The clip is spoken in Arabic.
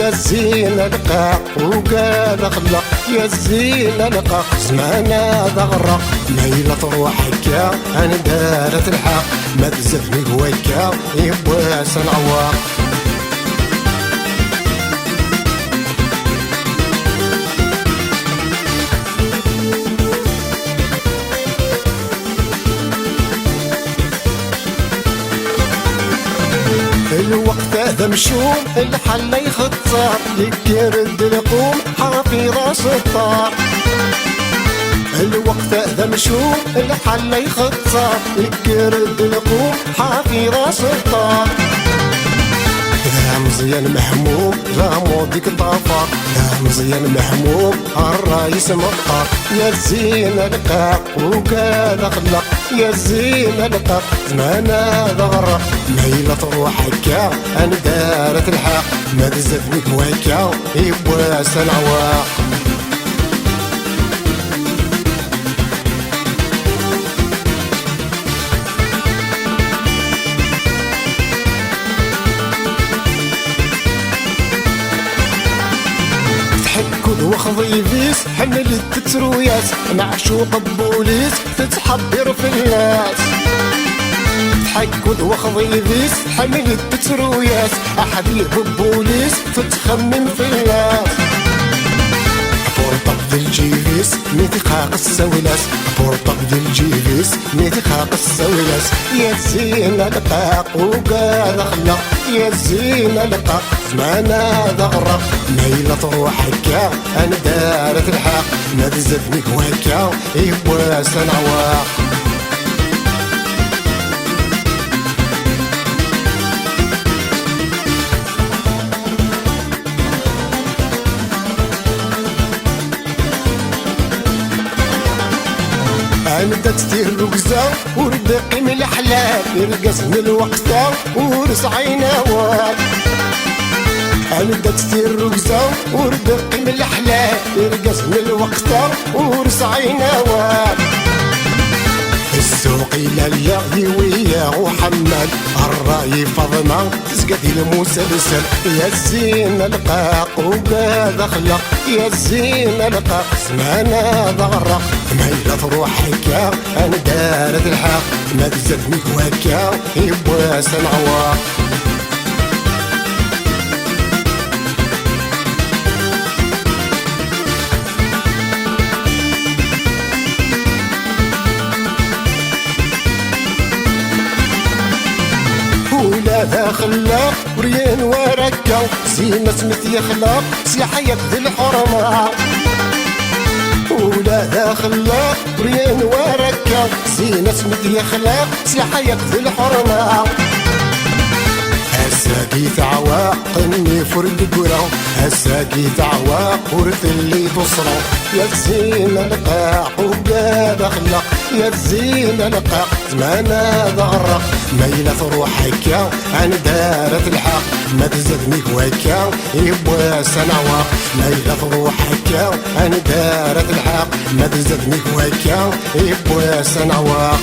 يا الزين لقى وقال خلق، يا الزين لقى زمانه ضغرق. ليلة روحك يا انا دارت الحق، ما تزفني هواك يبواس العواق. الوقت هذا مشوم الحل يخطر، يكرد القوم حافظ سطار. الوقت هذا مشوم الحل يخطر، يكرد القوم حافظ سطار. يا مزيان محموم غامودك طافر، يا مزيان محموم الرايس مطر. يا الزين لقى وقال خلق، يا الزين لقى زمانه ضغرق. ليلة روحك انا دارت الحق، ما تزفني هواك يبواس العواق. تحكد وخضيفيس حملت تتروياس، معشوق بوليس تتحضر في الناس. تحكد وخضيفيس حملت تتروياس، حبيب بوليس تتخمم في الناس. بورطق ديال الجيفيس ميتخاق السويلاس، بورطق ديال الجيفيس ميتخاق السويلاس. يا الزين لقاق وقال خلق، يا الزين لقاق زمانه ضغرق. ليلة روحك انا دارت الحق، ما تزفني هواك يبواس العواق. أنا تستير رقزة وردقي من الأحلام، يرقص من الوقتة ورس عينوات. أنا تستير رقزة وردقي من الأحلام، يرقص من الوقتة ورس عينوات. السوق إلى اليغي ويا وحمال، الراي فضنا تسقدي المسلسل. يا الزين لقاق وقاد خلق، يا الزين لقاق زمانه ضغرق. ميلة روحك انا دارت الحق، ما تزفني هواك يبواس العواق. ولا ذا خلاق وريان وركا، زينة سمت يخلاق سلاح يبذل الحرمة. ولا ذا خلاق وريان وركا، زينة سمت يخلاق سلاح يبذل الحرمة. هساقيت عواق اني فرد قرا، هساقيت عواق ورث اللي تصرا. يا الزين لقاق وقاد خلق، يا الزين لقاق زمانه ضغرق. ميلة روحك انا دارت الحق، ما تزدني هواك يبواس العواق. ميلة روحك انا دارت الحق، ما تزدني هواك يبواس العواق.